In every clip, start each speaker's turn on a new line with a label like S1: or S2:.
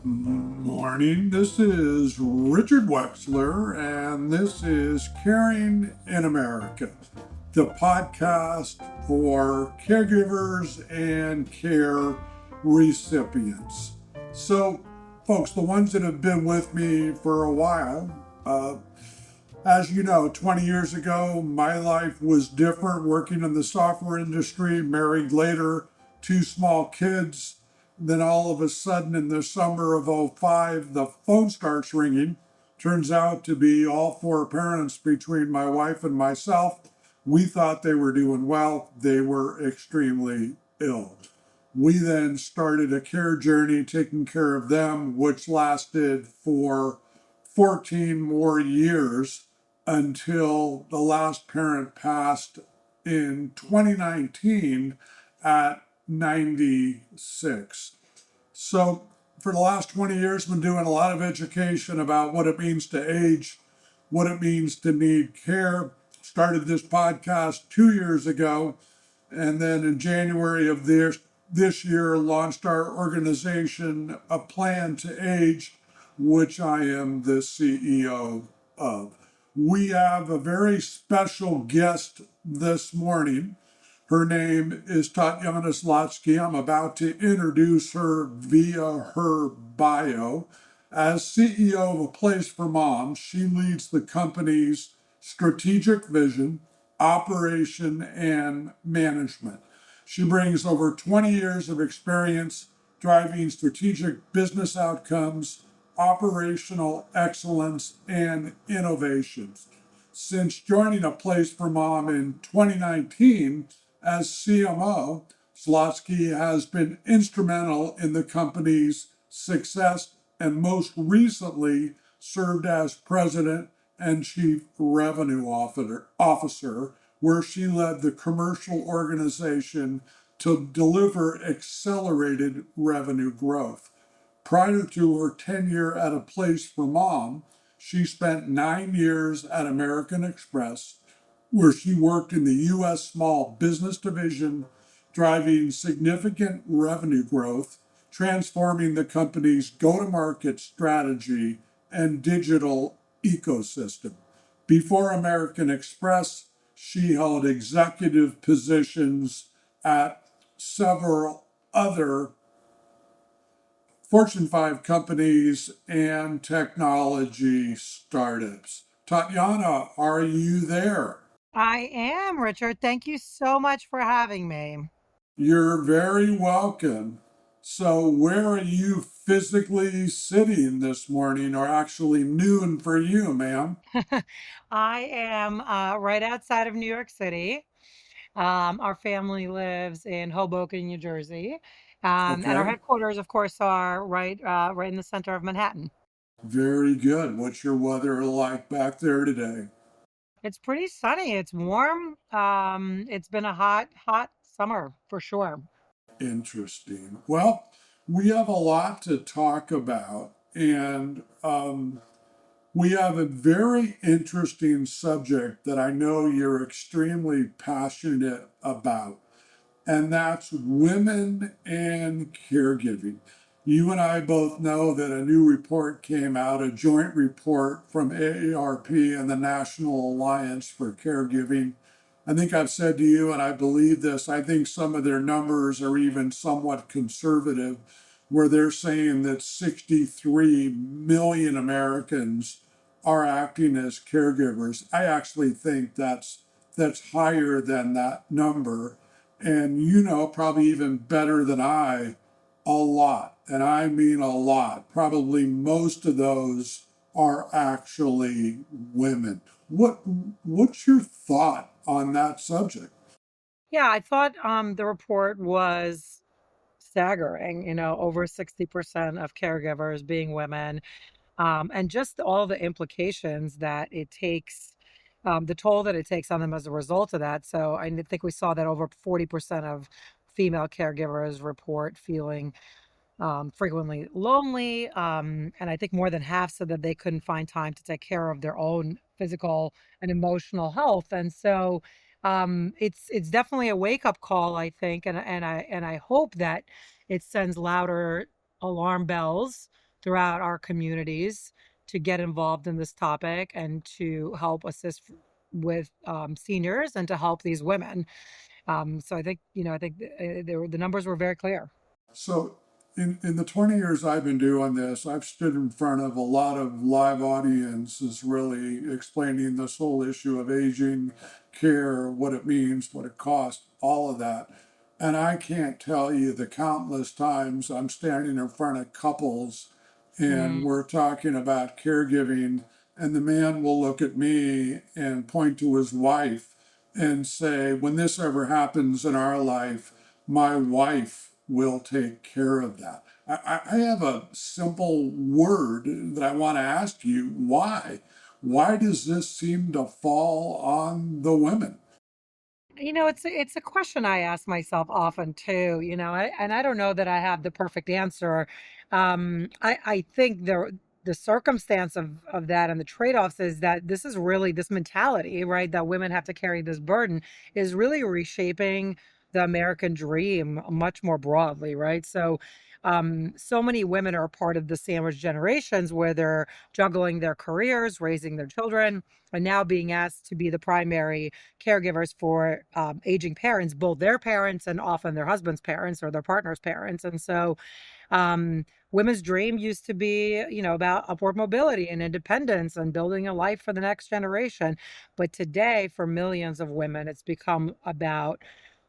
S1: Morning. This is Richard Wexler, and this is Caring in America, the podcast for caregivers and care recipients. So, folks, the ones that have been with me for a while, as you know, 20 years ago, my life was different working in the software industry, married later, two small kids. Then all of a sudden, in the summer of '05, the phone starts ringing. Turns out to be all four parents between my wife and myself. We thought they were doing well. They were extremely ill. We then started a care journey taking care of them, which lasted for 14 more years until the last parent passed in 2019 at 96. So, for the last 20 years, I've been doing a lot of education about what it means to age, what it means to need care. Started this podcast 2 years ago, and then in January of this year, launched our organization, A Plan to Age, which I am the CEO of. We have a very special guest this morning. Her name is Tatiana Zlotsky. I'm about to introduce her via her bio. As CEO of A Place for Moms, she leads the company's strategic vision, operation, and management. She brings over 20 years of experience driving strategic business outcomes, operational excellence, and innovations. Since joining A Place for Mom in 2019 as CMO, Slotsky has been instrumental in the company's success and most recently served as president and chief revenue officer, where she led the commercial organization to deliver accelerated revenue growth. Prior to her tenure at A Place for Mom, she spent 9 years at American Express, where she worked in the U.S. Small Business Division, driving significant revenue growth, transforming the company's go to market strategy and digital ecosystem. Before American Express, she held executive positions at several other Fortune 5 companies and technology startups. Tatiana, are you there?
S2: I am, Richard. Thank you so much for having me.
S1: You're very welcome. So, where are you physically sitting this morning, or actually noon for you, ma'am?
S2: I am right outside of New York City. Our family lives in Hoboken, New Jersey, and our
S1: Okay,
S2: headquarters, of course, are right in the center of Manhattan.
S1: very good. What's your weather like back there today?
S2: It's pretty sunny. It's warm. It's been a hot summer for sure.
S1: Interesting. Well, we have a lot to talk about, and we have a very interesting subject that I know you're extremely passionate about, and that's women and caregiving. You and I both know that a new report came out, a joint report from AARP and the National Alliance for Caregiving. I think I've said to you, and I believe this, I think some of their numbers are even somewhat conservative, where they're saying that 63 million Americans are acting as caregivers. I actually think that's higher than that number. And you know, probably even better than I, a lot. And I mean a lot. Probably most of those are actually women. What's your thought on that subject?
S2: Yeah, I thought the report was staggering. Over 60% of caregivers being women, and just all the implications that it takes, the toll that it takes on them as a result of that. So think we saw that over 40% of female caregivers report feeling frequently lonely. And I think more than half said that they couldn't find time to take care of their own physical and emotional health. And so it's definitely a wake up call, I think, and I hope that it sends louder alarm bells throughout our communities to get involved in this topic and to help assist with seniors and to help these women. So I think, the numbers were very clear.
S1: So, in the 20 years I've been doing this, I've stood in front of a lot of live audiences really explaining this whole issue of aging, care, what it means, what it costs, all of that. And I can't tell you the countless times I'm standing in front of couples and
S2: Mm,
S1: we're talking about caregiving, and the man will look at me and point to his wife and say, when this ever happens in our life, my wife will take care of that. I have a simple word that I want to ask you. Why? Why does this seem to fall on the women?
S2: it's a question I ask myself often too, and I don't know that I have the perfect answer. I think the circumstance of that and the trade-offs is that this is really this mentality, right, that women have to carry this burden is really reshaping the American dream much more broadly, right? So many women are part of the sandwich generations where they're juggling their careers, raising their children, and now being asked to be the primary caregivers for aging parents, both their parents and often their husband's parents or their partner's parents. And so women's dream used to be, about upward mobility and independence and building a life for the next generation. But today, for millions of women, it's become about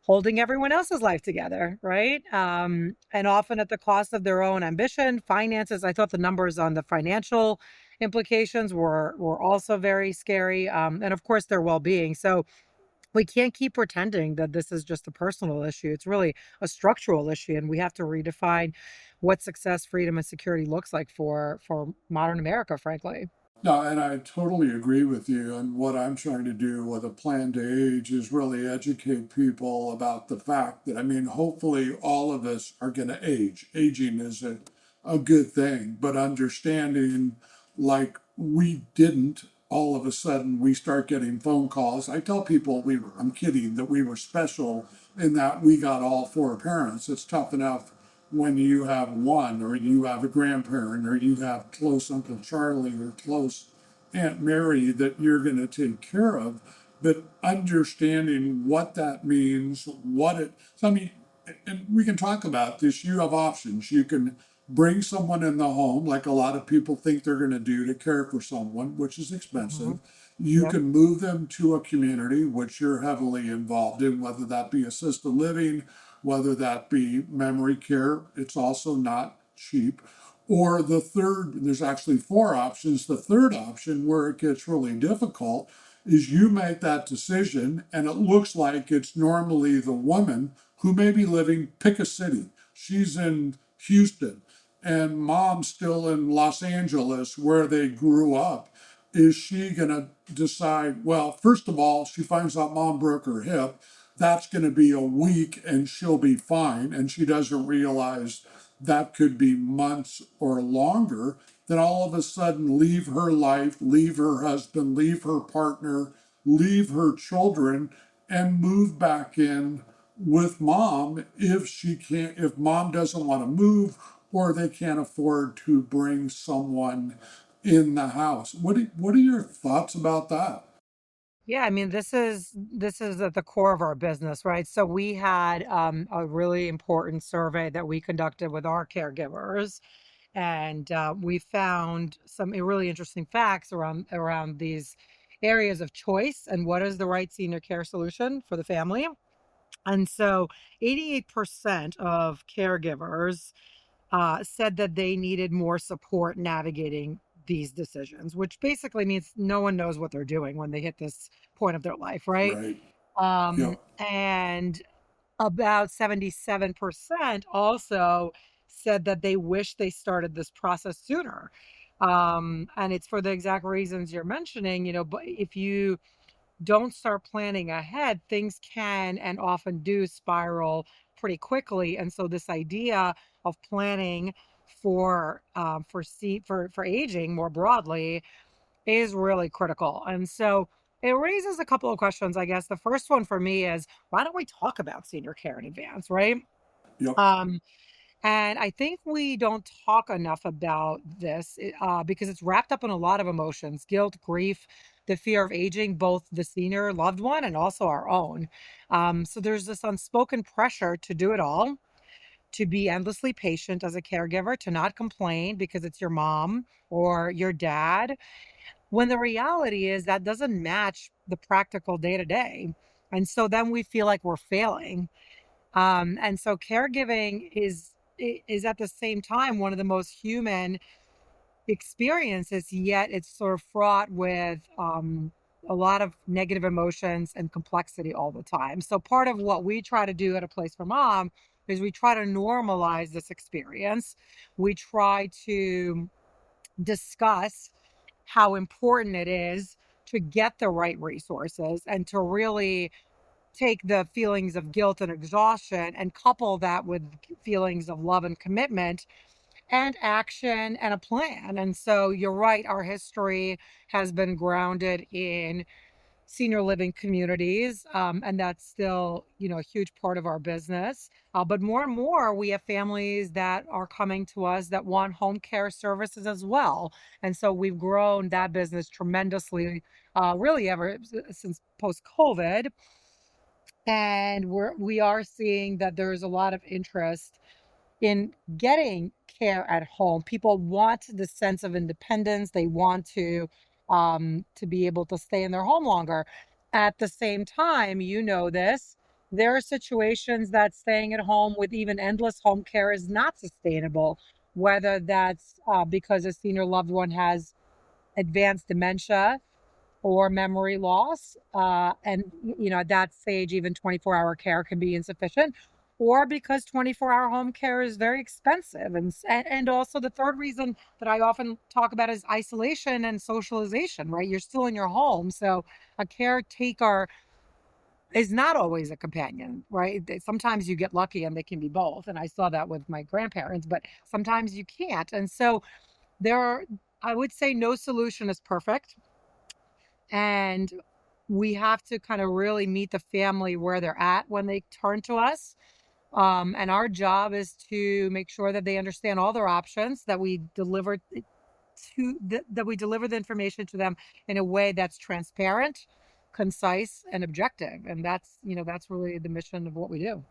S2: holding everyone else's life together, right? And often at the cost of their own ambition, finances. I thought the numbers on the financial implications were also very scary, and of course their well-being. So we can't keep pretending that this is just a personal issue. It's really a structural issue, and we have to redefine what success, freedom, and security looks like for modern America, frankly.
S1: No, and I totally agree with you. And what I'm trying to do with a plan to age is really educate people about the fact that, I mean, hopefully all of us are going to age. Aging is a good thing, but understanding like we didn't, all of a sudden we start getting phone calls. I tell people I'm kidding, that we were special in that we got all four parents. It's tough enough when you have one, or you have a grandparent, or you have close Uncle Charlie or close Aunt Mary that you're going to take care of. But understanding what that means, so I mean, and we can talk about this. You have options. You can bring someone in the home, like a lot of people think they're going to do to care for someone, which is
S2: Hmm.
S1: expensive. You
S2: Yep.
S1: can move them to a community, which you're heavily involved in, whether that be assisted living, whether that be memory care. It's also not cheap. Or the third, there's actually four options. The third option, where it gets really difficult, is you make that decision, and it looks like it's normally the woman who may be living, pick a city. She's in Houston, and mom's still in Los Angeles where they grew up. Is she going to decide, well, first of all, she finds out mom broke her hip. That's going to be a week and she'll be fine. And she doesn't realize that could be months or longer. Then all of a sudden, leave her life, leave her husband, leave her partner, leave her children, and move back in with mom if she can't, if mom doesn't want to move, or they can't afford to bring someone in the house. What are your thoughts about that?
S2: Yeah, I mean, this is at the core of our business, right? So we had a really important survey that we conducted with our caregivers, and we found some really interesting facts around these areas of choice and what is the right senior care solution for the family. And so 88% of caregivers said that they needed more support navigating these decisions, which basically means no one knows what they're doing when they hit this point of their life, right?
S1: Right. Yep.
S2: And about 77% also said that they wish they started this process sooner. And it's for the exact reasons you're mentioning, but if you don't start planning ahead, things can and often do spiral pretty quickly. And so this idea of planning for aging more broadly is really critical. And so it raises a couple of questions, I guess. The first one for me is, why don't we talk about senior care in advance, right?
S1: Yep.
S2: Um, And I think we don't talk enough about this because it's wrapped up in a lot of emotions: guilt, grief, the fear of aging, both the senior loved one and also our own. So there's this unspoken pressure to do it all, to be endlessly patient as a caregiver, to not complain because it's your mom or your dad, when the reality is that doesn't match the practical day to day. And so then we feel like we're failing. And so caregiving is at the same time one of the most human experiences, yet it's sort of fraught with a lot of negative emotions and complexity all the time. So part of what we try to do at A Place for Mom is we try to normalize this experience. We try to discuss how important it is to get the right resources and to really take the feelings of guilt and exhaustion and couple that with feelings of love and commitment and action and a plan. And so you're right, our history has been grounded in senior living communities, and that's still, a huge part of our business. But more and more, we have families that are coming to us that want home care services as well. And so we've grown that business tremendously, really ever since post COVID. And we are seeing that there's a lot of interest in getting care at home. People want the sense of independence. They want to be able to stay in their home longer. At the same time, this, there are situations that staying at home with even endless home care is not sustainable, whether that's because a senior loved one has advanced dementia or memory loss. And, at that stage, even 24-hour care can be insufficient, or because 24-hour home care is very expensive. And also, the third reason that I often talk about is isolation and socialization, right? You're still in your home. So a caretaker is not always a companion, right? Sometimes you get lucky and they can be both. And I saw that with my grandparents, but sometimes you can't. And so there are, I would say, no solution is perfect, and we have to kind of really meet the family where they're at when they turn to us. And our job is to make sure that they understand all their options, that we deliver that we deliver the information to them in a way that's transparent, concise, and objective. And that's really the mission of what we do.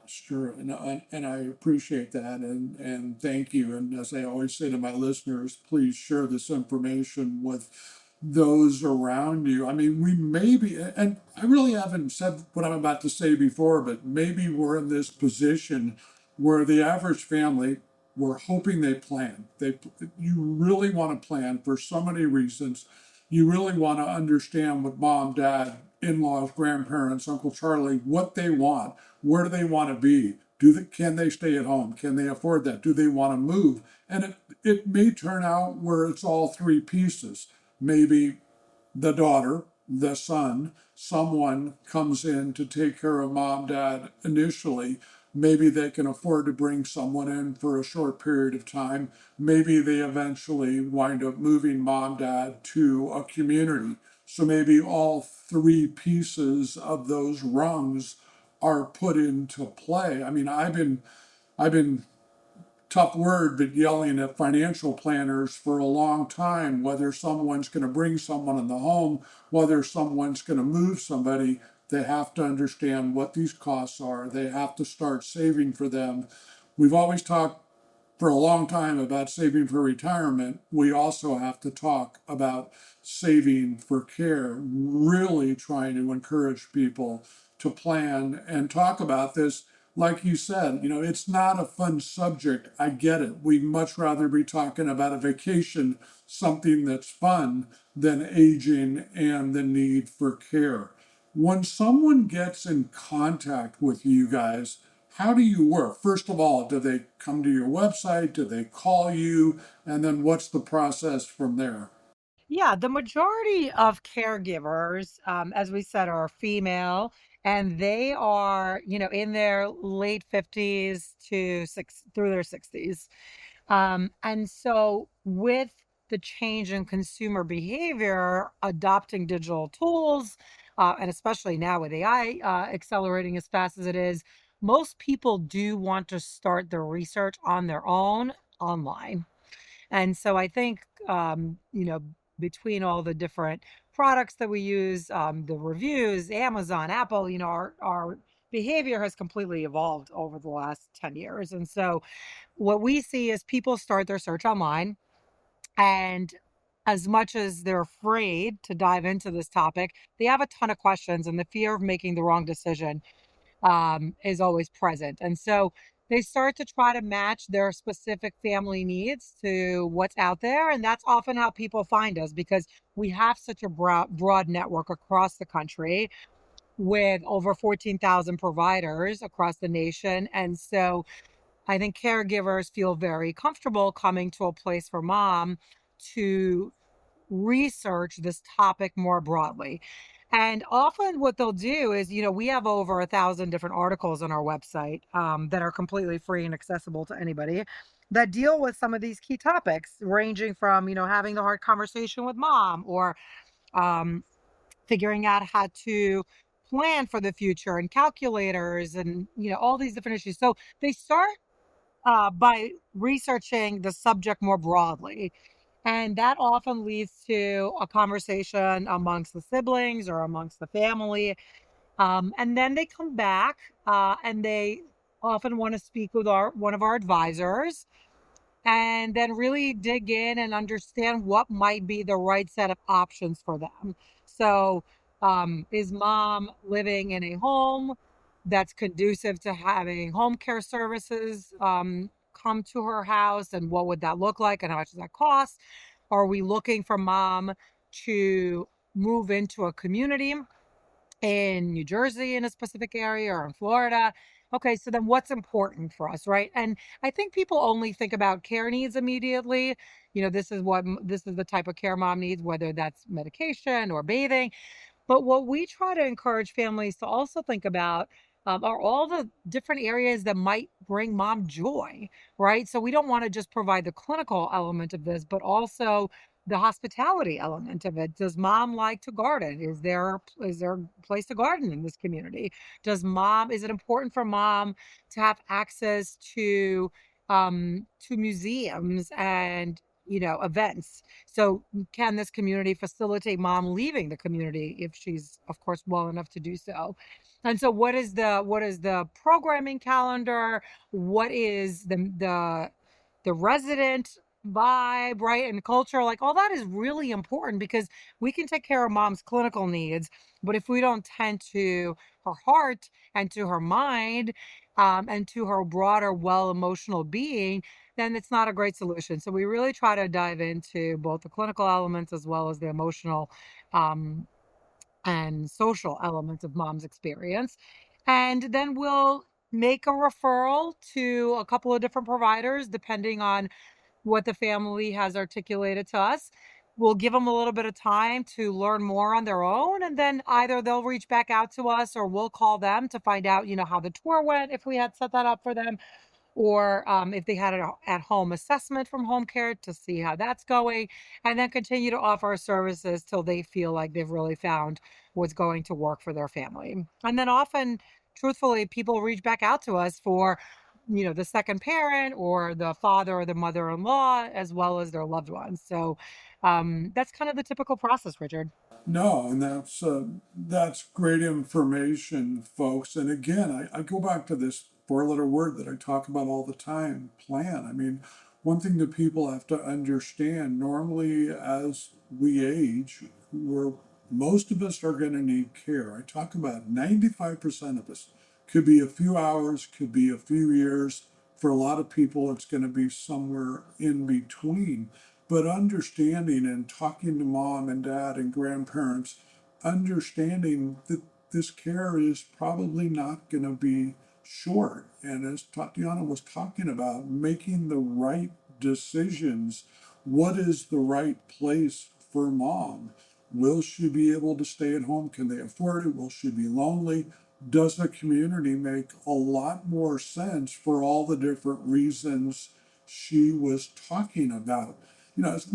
S1: Sure, and I appreciate that, and thank you. And as I always say to my listeners, please share this information with those around you. I mean, we maybe, and I really haven't said what I'm about to say before, but maybe we're in this position where the average family, we're hoping they plan. You really want to plan for so many reasons. You really want to understand what mom, dad, in-laws, grandparents, Uncle Charlie, what they want. Where do they want to be? Can they stay at home? Can they afford that? Do they want to move? And it may turn out where it's all three pieces. Maybe the daughter, the son, someone comes in to take care of mom, dad initially. Maybe they can afford to bring someone in for a short period of time. Maybe they eventually wind up moving mom, dad to a community. So maybe all three pieces of those rungs are put into play. I mean, I've been tough word, but yelling at financial planners for a long time, whether someone's going to bring someone in the home, whether someone's going to move somebody, they have to understand what these costs are. They have to start saving for them. We've always talked for a long time about saving for retirement. We also have to talk about saving for care, really trying to encourage people to plan and talk about this. Like you said, it's not a fun subject. I get it. We'd much rather be talking about a vacation, something that's fun, than aging and the need for care. When someone gets in contact with you guys, how do you work? First of all, do they come to your website? Do they call you? And then what's the process from there?
S2: Yeah, the majority of caregivers, as we said, are female, and they are, in their late 50s to through their 60s. And so, with the change in consumer behavior, adopting digital tools, and especially now with AI accelerating as fast as it is, most people do want to start their research on their own online. And so I think, between all the different products that we use, the reviews, Amazon, Apple, our behavior has completely evolved over the last 10 years. And so what we see is people start their search online, and as much as they're afraid to dive into this topic, they have a ton of questions, and the fear of making the wrong decision is always present. And so they start to try to match their specific family needs to what's out there. And that's often how people find us, because we have such a broad network across the country with over 14,000 providers across the nation. And so I think caregivers feel very comfortable coming to a place for mom to research this topic more broadly. And often what they'll do is, we have over 1,000 different articles on our website, that are completely free and accessible to anybody, that deal with some of these key topics, ranging from, having the hard conversation with mom, or um, figuring out how to plan for the future, and calculators, and, all these different issues. So they start by researching the subject more broadly. And that often leads to a conversation amongst the siblings or amongst the family. And then they come back, and they often want to speak with one of our advisors, and then really dig in and understand what might be the right set of options for them. So, is mom living in a home that's conducive to having home care services come to her house? And what would that look like? And how much does that cost? Are we looking for mom to move into a community in New Jersey, in a specific area, or in Florida? Okay, so then what's important for us, right? And I think people only think about care needs immediately. This is the type of care mom needs, whether that's medication or bathing. But what we try to encourage families to also think about, are all the different areas that might bring mom joy, right? So we don't want to just provide the clinical element of this, but also the hospitality element of it. Does mom like to garden? Is there a place to garden in this community? Is it important for mom to have access to museums and, events? So can this community facilitate mom leaving the community if she's, of course, well enough to do so? And so what is the programming calendar? What is the resident vibe, right? And culture, like, all that is really important, because we can take care of mom's clinical needs, but if we don't tend to her heart and to her mind, and to her broader, well, emotional being, then it's not a great solution. So we really try to dive into both the clinical elements as well as the emotional, um, and social elements of mom's experience. And then we'll make a referral to a couple of different providers, depending on what the family has articulated to us. We'll give them a little bit of time to learn more on their own, and then either they'll reach back out to us, or we'll call them to find out, how the tour went, if we had set that up for them, or if they had an at home assessment from home care, to see how that's going, and then continue to offer our services till they feel like they've really found what's going to work for their family. And then often, truthfully, people reach back out to us for, the second parent, or the father or the mother-in-law, as well as their loved ones. So that's kind of the typical process, Richard.
S1: No, and that's great information, folks. And again, I go back to this four-letter word that I talk about all the time: plan. I mean, one thing that people have to understand: normally, as we age, we're most of us are going to need care. I talk about 95% of us. Could be a few hours, could be a few years. For a lot of people, it's going to be somewhere in between. But understanding and talking to mom and dad and grandparents, understanding that this care is probably not going to be short. And as Tatiana was talking about, making the right decisions. What is the right place for mom? Will she be able to stay at home? Can they afford it? Will she be lonely? Does the community make a lot more sense for all the different reasons she was talking about? As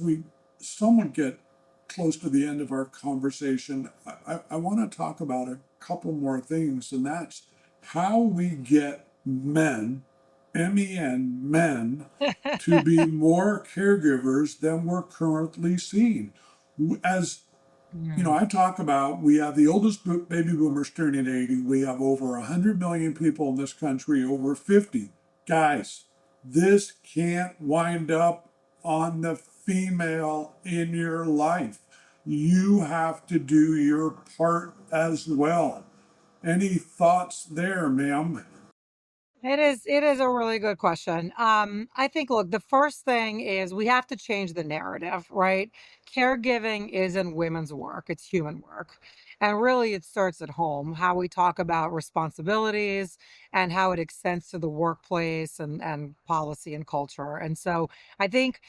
S1: we somewhat get close to the end of our conversation, I want to talk about a couple more things, and that's how we get men, men, men, to be more caregivers than we're currently seeing. As you know,
S2: Mm.
S1: I talk about we have the oldest baby boomers turning 80. We have over 100 million people in this country over 50. Guys, this can't wind up on the female in your life. You have to do your part as well. Any thoughts there, ma'am?
S2: It is a really good question. I think, look, the first thing is we have to change the narrative, right? Caregiving isn't women's work, it's human work. And really it starts at home, how we talk about responsibilities and how it extends to the workplace and policy and culture. And so I think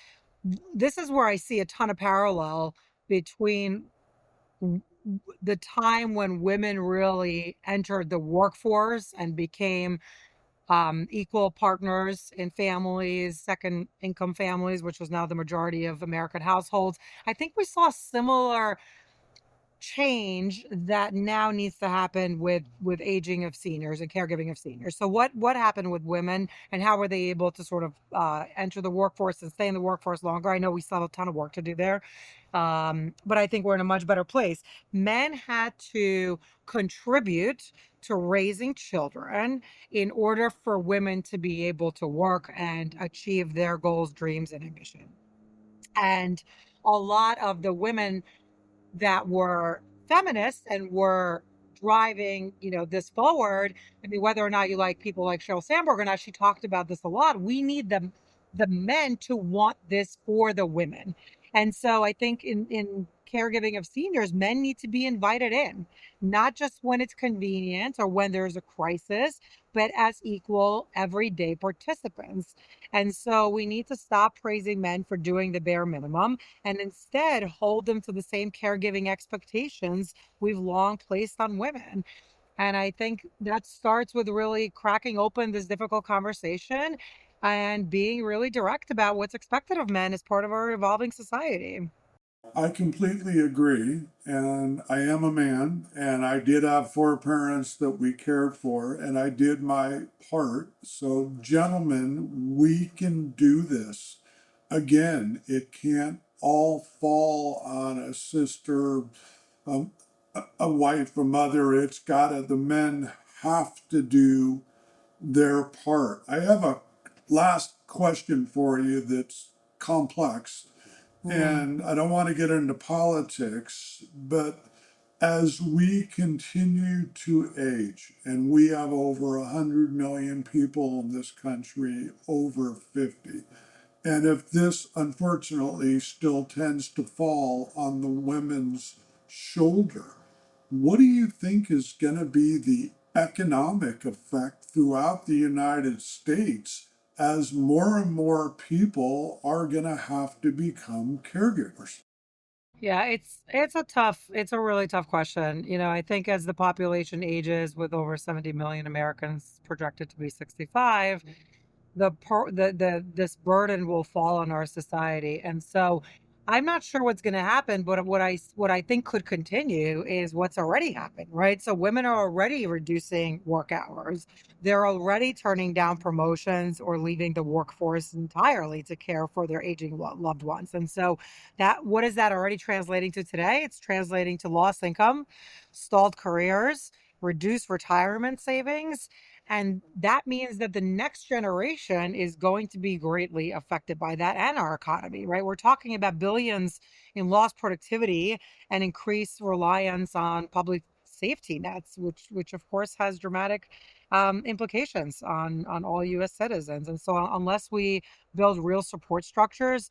S2: this is where I see a ton of parallel between the time when women really entered the workforce and became equal partners in families, second income families, which was now the majority of American households. I think we saw similar change that now needs to happen with aging of seniors and caregiving of seniors. So what happened with women and how were they able to sort of enter the workforce and stay in the workforce longer? I know we still have a ton of work to do there, but I think we're in a much better place. Men had to contribute to raising children in order for women to be able to work and achieve their goals, dreams, and ambition. And a lot of the women that were feminists and were driving, this forward. I mean, whether or not you like people like Sheryl Sandberg or not, she talked about this a lot. We need the men to want this for the women. And so I think in caregiving of seniors, men need to be invited in, not just when it's convenient or when there's a crisis, but as equal everyday participants. And so we need to stop praising men for doing the bare minimum and instead hold them to the same caregiving expectations we've long placed on women. And I think that starts with really cracking open this difficult conversation and being really direct about what's expected of men as part of our evolving society.
S1: I completely agree. And I am a man, and I did have four parents that we cared for, and I did my part. So, gentlemen, we can do this. Again, it can't all fall on a sister, um, a wife, a mother. It's gotta, the men have to do their part. I have a last question for you that's complex,
S2: Mm.
S1: and I don't want to get into politics, but as we continue to age, and we have over 100 million people in this country over 50, and if this unfortunately still tends to fall on the women's shoulder, what do you think is going to be the economic effect throughout the United States as more and more people are going to have to become caregivers?
S2: Yeah, it's a really tough question. I think as the population ages with over 70 million Americans projected to be 65, the this burden will fall on our society. And so I'm not sure what's going to happen, but what I think could continue is what's already happened, right? So women are already reducing work hours. They're already turning down promotions or leaving the workforce entirely to care for their aging loved ones. And so that what is that already translating to today? It's translating to lost income, stalled careers, reduced retirement savings, and that means that the next generation is going to be greatly affected by that and our economy, right? We're talking about billions in lost productivity and increased reliance on public safety nets, which of course has dramatic implications on all U.S. citizens. And so, unless we build real support structures,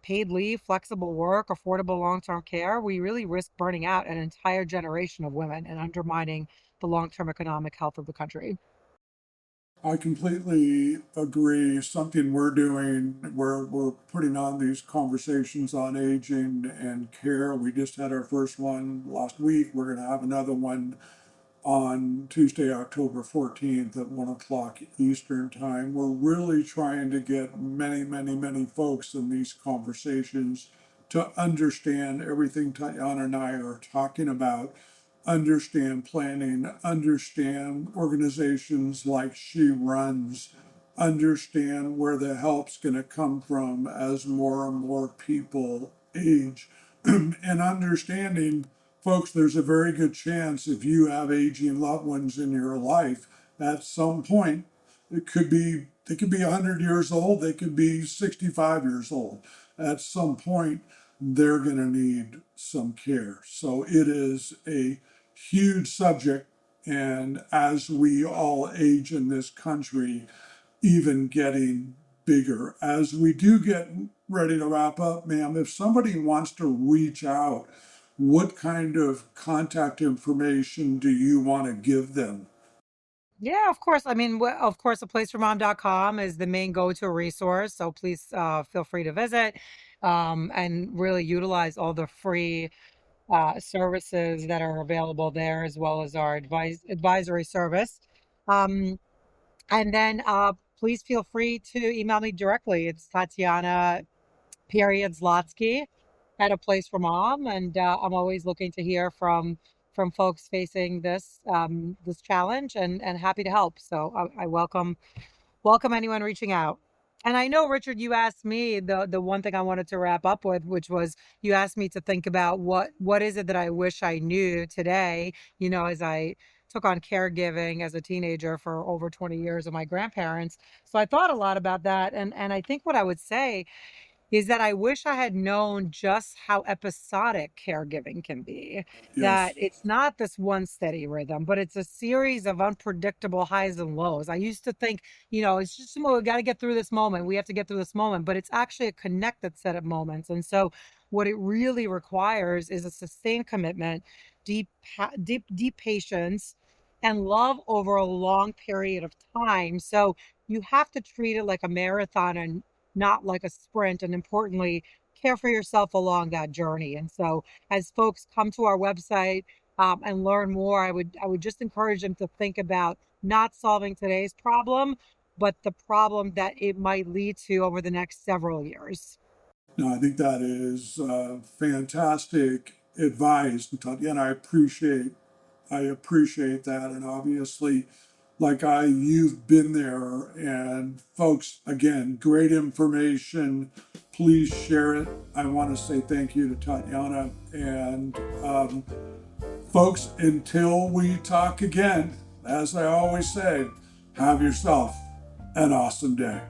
S2: paid leave, flexible work, affordable long-term care, we really risk burning out an entire generation of women and undermining the long-term economic health of the country.
S1: I completely agree. Something we're doing, we're putting on these conversations on aging and care. We just had our first one last week. We're going to have another one on Tuesday, October 14th at 1 o'clock Eastern Time. We're really trying to get many, many, many folks in these conversations to understand everything Tayana and I are talking about. understand planning, understand organizations like she runs, understand where the help's going to come from as more and more people age, and understanding, folks, there's a very good chance if you have aging loved ones in your life, at some point, they could be 100 years old, they could be 65 years old. At some point, they're going to need some care. So it is a huge subject. And as we all age in this country, even getting bigger. As we do get ready to wrap up, ma'am, if somebody wants to reach out, what kind of contact information do you want to give them?
S2: Yeah, of course. I mean, of course, aplaceformom.com is the main go-to resource. So please feel free to visit and really utilize all the free services that are available there, as well as our advisory service. Um, and then please feel free to email me directly. It's Tatiana Zlotsky at A Place for Mom, and I'm always looking to hear from folks facing this challenge, and happy to help. So I welcome anyone reaching out. And I know, Richard, you asked me the one thing I wanted to wrap up with, which was you asked me to think about what is it that I wish I knew today, as I took on caregiving as a teenager for over 20 years of my grandparents. So I thought a lot about that. And I think what I would say is that I wish I had known just how episodic caregiving can be. That
S1: Yes.
S2: it's not this one steady rhythm, but it's a series of unpredictable highs and lows. I used to think, it's just, "Oh, we got to get through this moment. We have to get through this moment," but it's actually a connected set of moments. And so, what it really requires is a sustained commitment, deep patience, and love over a long period of time. So, you have to treat it like a marathon and not like a sprint. And importantly, care for yourself along that journey. And so, as folks come to our website and learn more, I would just encourage them to think about not solving today's problem, but the problem that it might lead to over the next several years.
S1: No, I think that is fantastic advice, and I appreciate that. And obviously, you've been there. And folks, again, great information. Please share it. I want to say thank you to Tatiana. And folks, until we talk again, as I always say, have yourself an awesome day.